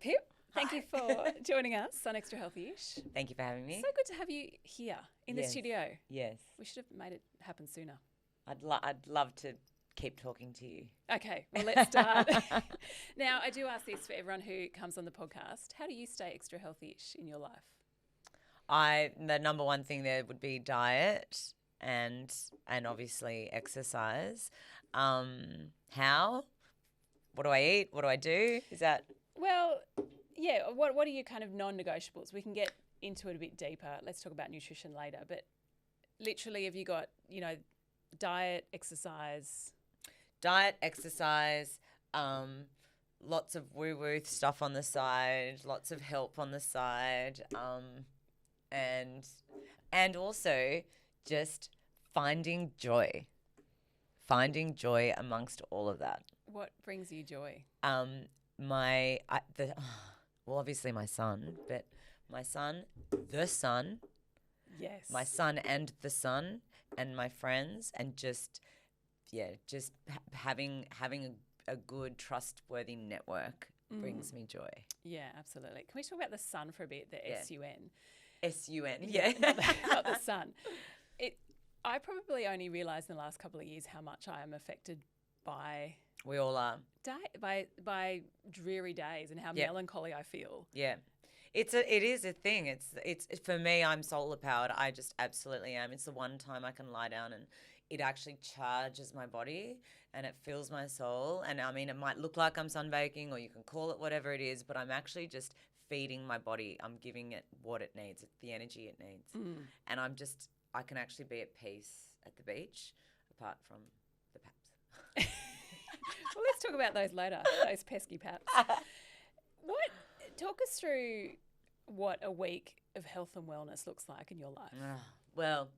Pip, thank you for joining us on Extra Healthy-ish. Thank you for having me. So good to have you here in the studio. Yes. We should have made it happen sooner. I'd love to keep talking to you. Okay, well, let's start. Now, I do ask this for everyone who comes on the podcast. How do you stay extra healthy-ish in your life? The number one thing there would be diet and obviously exercise. How? What do I eat? What do I do? Is that... Well, yeah, what are your kind of non-negotiables? We can get into it a bit deeper. Let's talk about nutrition later. But literally, have you got, diet, exercise? Diet, exercise, lots of woo-woo stuff on the side, lots of help on the side, and also just finding joy amongst all of that. What brings you joy? Obviously my son, but my son, the sun, yes, my son and the sun, and my friends, and just having a good, trustworthy network brings me joy. Yeah, absolutely. Can we talk about the sun for a bit? The S-U-N. S-U-N, yeah. Not the sun. I probably only realised in the last couple of years how much I am affected by... We all are. By dreary days and how melancholy I feel. Yeah. It is a thing. It's for me, I'm solar powered. I just absolutely am. It's the one time I can lie down and it actually charges my body and it fills my soul. And I mean, it might look like I'm sunbaking or you can call it whatever it is, but I'm actually just feeding my body. I'm giving it what it needs, the energy it needs. And I can actually be at peace at the beach apart from the paps. Well, let's talk about those later, those pesky paps. Talk us through what a week of health and wellness looks like in your life. Well,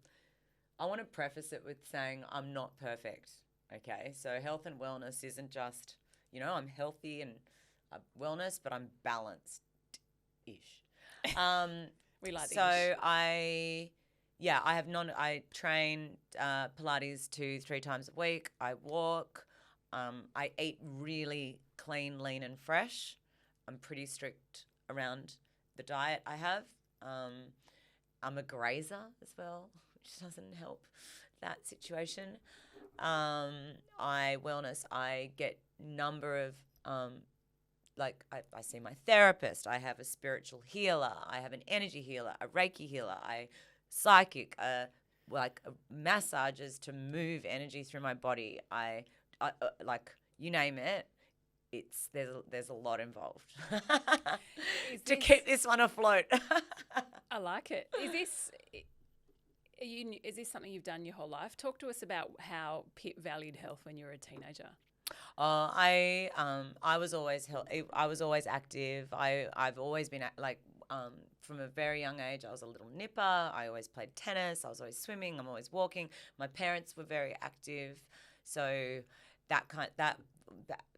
I want to preface it with saying I'm not perfect, okay? So health and wellness isn't just, I'm healthy and wellness, but I'm balanced-ish. We like the so ish. I train Pilates 2-3 times a week. I walk. I eat really clean, lean and fresh. I'm pretty strict around the diet I have. I'm a grazer as well, which doesn't help that situation. I get number of, I see my therapist. I have a spiritual healer. I have an energy healer, a Reiki healer, psychic, massages to move energy through my body. I you name it. There's a lot involved to keep this one afloat. I like it. Is this something you've done your whole life? Talk to us about how Pip valued health when you were a teenager. I was always I was always active. I've always been from a very young age. I was a little nipper. I always played tennis. I was always swimming. I'm always walking. My parents were very active, so that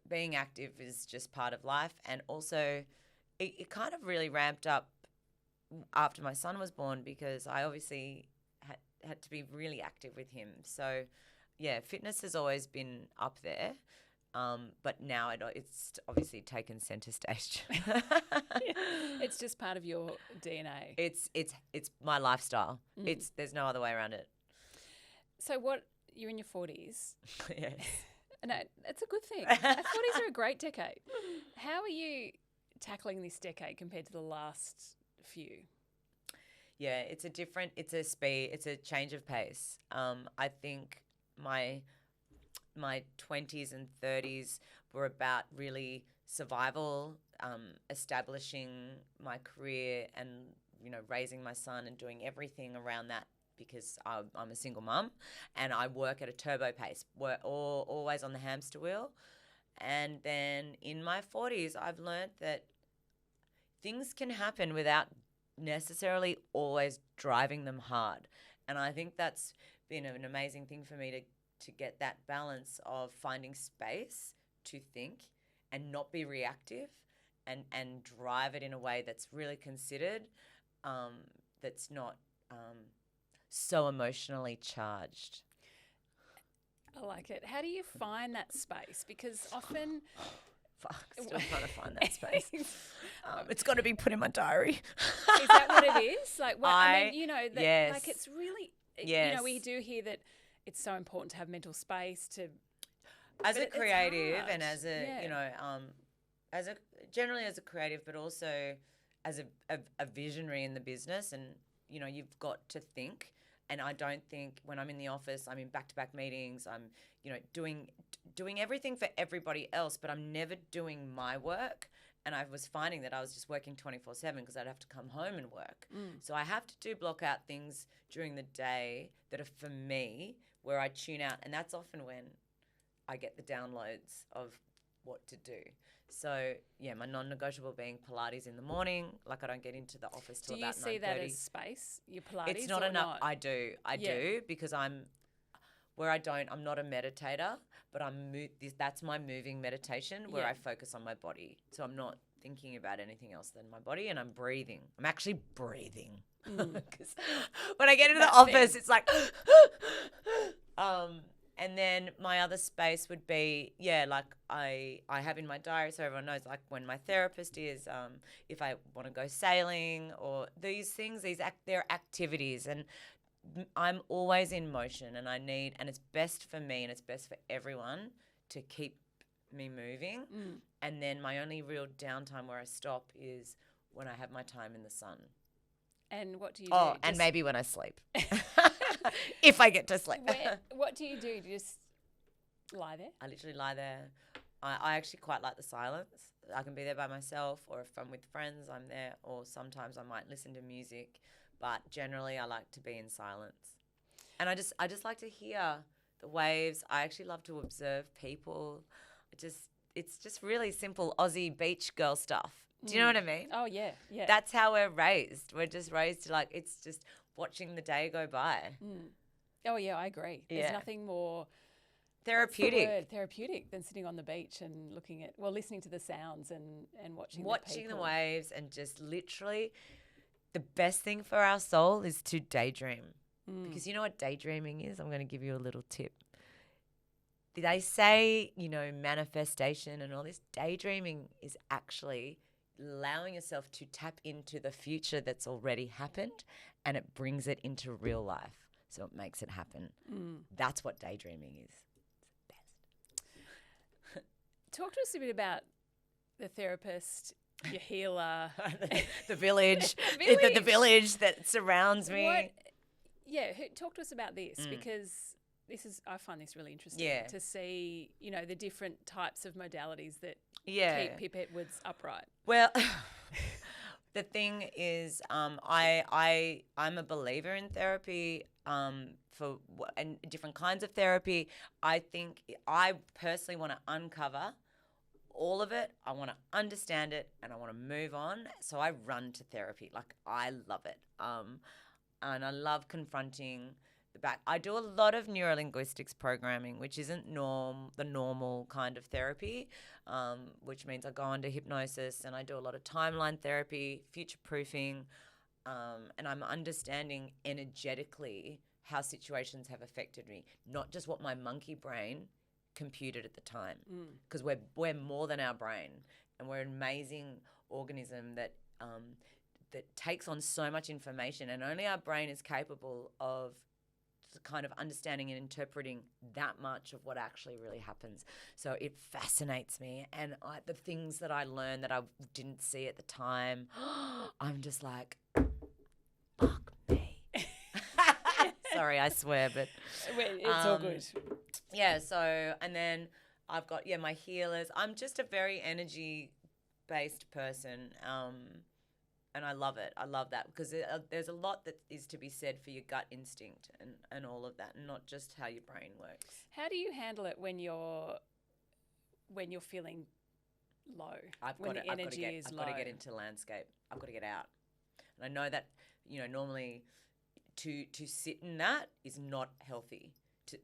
being active is just part of life. And also it kind of really ramped up after my son was born because I obviously had to be really active with him. So yeah, fitness has always been up there. But now it's obviously taken center stage. It's just part of your DNA. It's my lifestyle. There's no other way around it. So you're in your 40s. Yes. No, it's a good thing. 40s are a great decade. How are you tackling this decade compared to the last few? Yeah, it's a change of pace. I think my 20s and 30s were about really survival, establishing my career and, raising my son and doing everything around that because I'm a single mum and I work at a turbo pace. We're always on the hamster wheel. And then in my 40s, I've learned that things can happen without necessarily always driving them hard. And I think that's been an amazing thing for me to get that balance of finding space to think and not be reactive and drive it in a way that's really considered, that's not so emotionally charged. I like it. How do you find that space? Because often Fuck, still trying to find that space. It's got to be put in my diary. Is that what it is? Like, well, I mean, you know, that, yes. like it's really, Yes. you know, we do hear that it's so important to have mental space to. As a it's creative hard. and as a, Yeah. you know, generally as a creative, but also as a visionary in the business, and, you know, you've got to think. And I don't think when I'm in the office, I'm in back-to-back meetings, I'm, you know, doing everything for everybody else, but I'm never doing my work. And I was finding that I was just working 24/7 because I'd have to come home and work. So I have to block out things during the day that are for me, where I tune out. And that's often when I get the downloads of what to do. So, yeah, my non-negotiable being Pilates in the morning. Like, I don't get into the office till about 9:30. Do you see that as space, your Pilates? It's not enough. Not? I do because I'm not a meditator, but that's my moving meditation where I focus on my body. So I'm not thinking about anything else than my body, and I'm breathing. I'm actually breathing. Because when I get into the office, it's like, and then my other space would be, like I have in my diary, so everyone knows, like when my therapist is, if I want to go sailing or these things, they're activities, and I'm always in motion, and and it's best for me and it's best for everyone to keep me moving. And then my only real downtime where I stop is when I have my time in the sun. And what do you do? Oh, and maybe when I sleep. If I get to sleep. What do you do? Do you just lie there? I literally lie there. I actually quite like the silence. I can be there by myself, or if I'm with friends, I'm there, or sometimes I might listen to music. But generally, I like to be in silence. And I just like to hear the waves. I actually love to observe people. It's just really simple Aussie beach girl stuff. Do you know what I mean? Oh, yeah, yeah. That's how we're raised. We're just raised to, like, it's just watching the day go by. Oh, yeah, I agree. There's nothing more therapeutic than sitting on the beach and listening to the sounds and watching the waves, and just literally the best thing for our soul is to daydream. Because you know what daydreaming is? I'm going to give you a little tip. They say, you know, manifestation and all this. Daydreaming is actually allowing yourself to tap into the future that's already happened, and it brings it into real life. So it makes it happen. That's what daydreaming is. It's the best. Talk to us a bit about the therapist, your healer. the village. The village that surrounds me. Talk to us about this, because I find this really interesting to see, you know, the different types of modalities that keep Pip Edwards upright. Well, the thing is, I'm a believer in therapy, and different kinds of therapy. I think I personally want to uncover all of it. I want to understand it, and I want to move on. So I run to therapy. Like, I love it. And I love confronting the back. I do a lot of neurolinguistics programming, which isn't the normal kind of therapy, which means I go into hypnosis, and I do a lot of timeline therapy, future proofing, and I'm understanding energetically how situations have affected me, not just what my monkey brain computed at the time, because we're more than our brain, and we're an amazing organism that takes on so much information, and only our brain is capable of kind of understanding and interpreting that much of what actually really happens. So it fascinates me, and the things that I learned that I didn't see at the time, I'm just like, fuck me. Sorry, I swear, but it's all good. Yeah. So, and then I've got my healers. I'm just a very energy-based person. And I love it. I love that, because there's a lot that is to be said for your gut instinct and all of that, and not just how your brain works. How do you handle it when you're feeling low? I've got to get into landscape. I've got to get out. And I know that, you know, normally to sit in that is not healthy.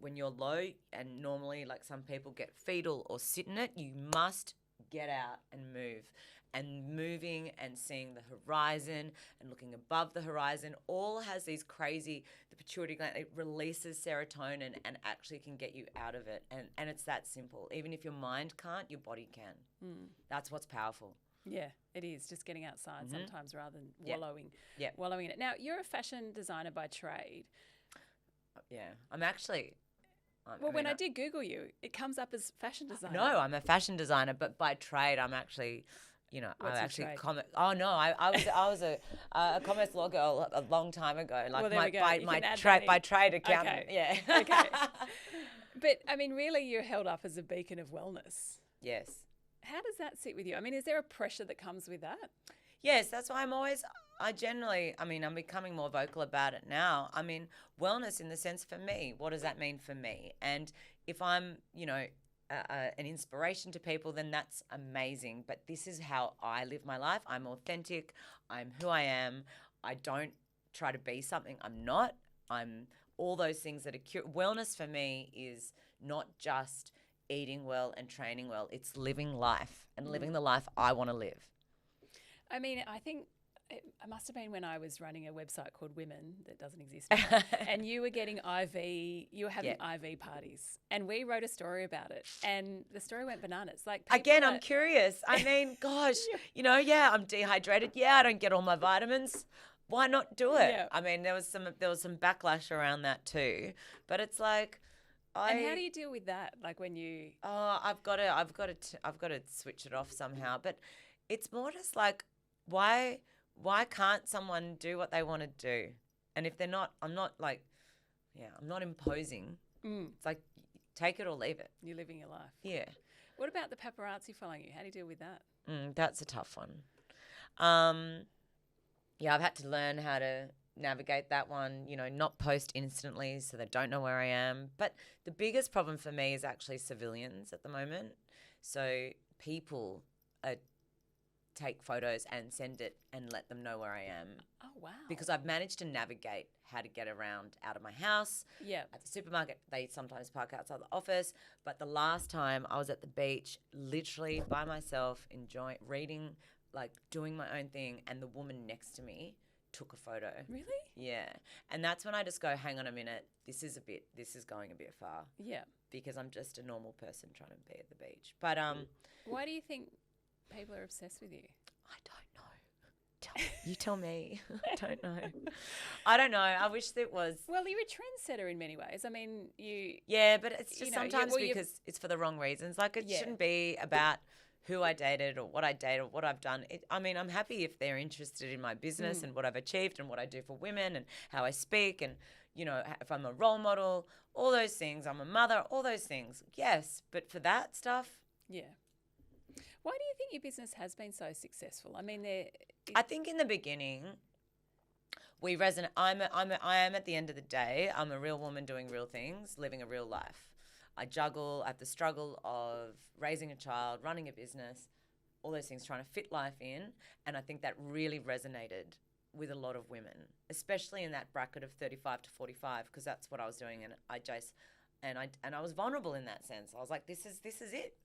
When you're low, and normally, like, some people get fetal or sit in it, you must get out and move. and moving and seeing the horizon and looking above the horizon all has these crazy, the pituitary gland, it releases serotonin and actually can get you out of it. And it's that simple. Even if your mind can't, your body can. That's what's powerful. Yeah, it is. Just getting outside sometimes rather than Yep. wallowing in it. Now, you're a fashion designer by trade. Yeah. I'm actually... When I did Google you, it comes up as fashion designer. No, I'm a fashion designer, but by trade, I'm actually... What's I your actually trade? I was a commerce law girl a long time ago. Like there we go. You can add that by in. trade accountant. Okay. Yeah. Okay. But I mean, really, you're held up as a beacon of wellness. Yes. How does that sit with you? I mean, is there a pressure that comes with that? Yes, that's why I'm becoming more vocal about it now. I mean, wellness in the sense for me, what does that mean for me? And if I'm, an inspiration to people, then that's amazing. But this is how I live my life. I'm authentic. I'm who I am. I don't try to be something I'm not. I'm all those things that are wellness for me is not just eating well and training well. It's living life and living the life I want to live. I mean, I think it must have been when I was running a website called Women that doesn't exist now, and you were getting you were having IV parties, and we wrote a story about it, and the story went bananas. Like again, I'm curious. I mean, gosh, I'm dehydrated. Yeah, I don't get all my vitamins. Why not do it? Yeah. I mean, there was some backlash around that too, but it's like. And how do you deal with that? Like when you? Oh, I've got to switch it off somehow. But it's more just like, why can't someone do what they want to do? And if they're not, I'm not imposing. It's like, take it or leave it. You're living your life. Yeah. What about the paparazzi following you? How do you deal with that? That's a tough one. I've had to learn how to navigate that one, not post instantly so they don't know where I am. But the biggest problem for me is actually civilians at the moment. So people take photos and send it and let them know where I am. Oh, wow. Because I've managed to navigate how to get around out of my house. Yeah. At the supermarket, they sometimes park outside the office. But the last time I was at the beach, literally by myself, reading, like doing my own thing, and the woman next to me took a photo. Really? Yeah. And that's when I just go, hang on a minute, this is going a bit far. Yeah. Because I'm just a normal person trying to be at the beach. But why do you think people are obsessed with you? I don't know. You tell me. I don't know. I don't know. I wish it was. Well, you're a trendsetter in many ways. I mean, you. Yeah, but it's just sometimes because it's for the wrong reasons. Like it shouldn't be about who I dated or what I've done. I'm happy if they're interested in my business and what I've achieved and what I do for women and how I speak and, if I'm a role model, all those things. I'm a mother, all those things. Yes, but for that stuff. Yeah. Why do you think your business has been so successful? I mean, I think in the beginning, we resonate. I am at the end of the day, I'm a real woman doing real things, living a real life. I have the struggle of raising a child, running a business, all those things, trying to fit life in. And I think that really resonated with a lot of women, especially in that bracket of 35 to 45, because that's what I was doing. And I was vulnerable in that sense. I was like, this is it.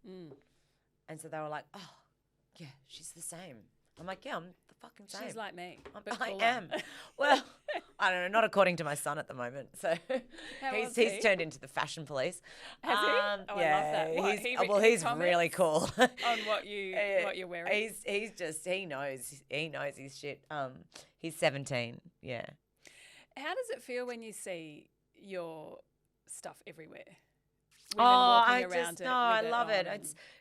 And so they were like, oh, yeah, she's the same. I'm like, yeah, I'm the fucking same. She's like me. I am. Well, I don't know, not according to my son at the moment. So he's turned into the fashion police. Has he? Oh, yeah, I love that. He's really cool. On what you're wearing. He knows his shit. He's 17. Yeah. How does it feel when you see your stuff everywhere? I love it.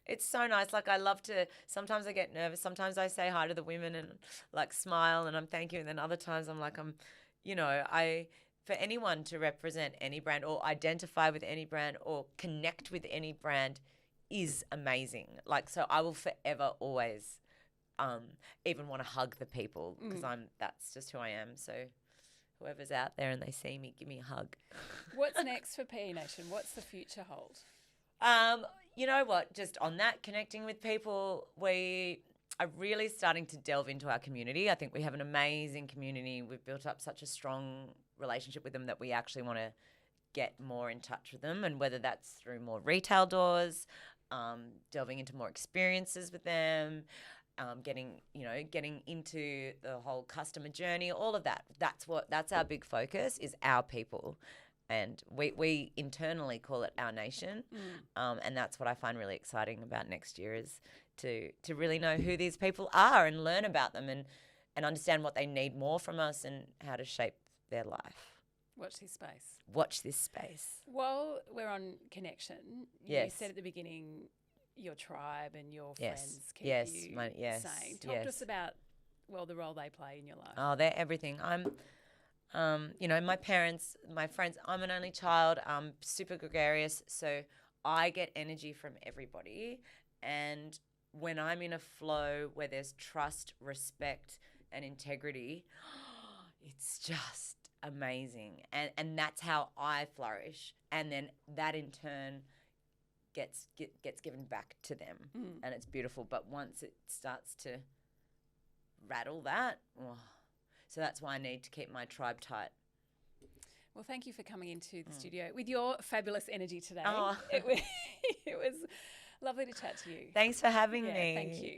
It's so nice. Like I love to. Sometimes I get nervous. Sometimes I say hi to the women and like smile and I'm thank you. And then other times I'm like for anyone to represent any brand or identify with any brand or connect with any brand is amazing. Like so, I will forever always even want to hug the people because that's just who I am. So. Whoever's out there and they see me, give me a hug. What's next for P.E Nation? What's the future hold? You know what? Just on that, connecting with people, we are really starting to delve into our community. I think we have an amazing community. We've built up such a strong relationship with them that we actually want to get more in touch with them, and whether that's through more retail doors, delving into more experiences with them, getting into the whole customer journey, all of that. That's our big focus, is our people. And we internally call it our nation. And that's what I find really exciting about next year, is to really know who these people are and learn about them and understand what they need more from us and how to shape their life. Watch this space. Watch this space. While we're on connection, you said at the beginning your tribe and your friends keep you sane. Talk to us about, the role they play in your life. Oh, they're everything. I'm, my parents, my friends, I'm an only child. I'm super gregarious, so I get energy from everybody. And when I'm in a flow where there's trust, respect, and integrity, it's just amazing. And that's how I flourish. And then that in turn gets given back to them. And it's beautiful. But once it starts to rattle that, so that's why I need to keep my tribe tight. Well, thank you for coming into the studio with your fabulous energy today. Oh. It was lovely to chat to you. Thanks for having me. Thank you.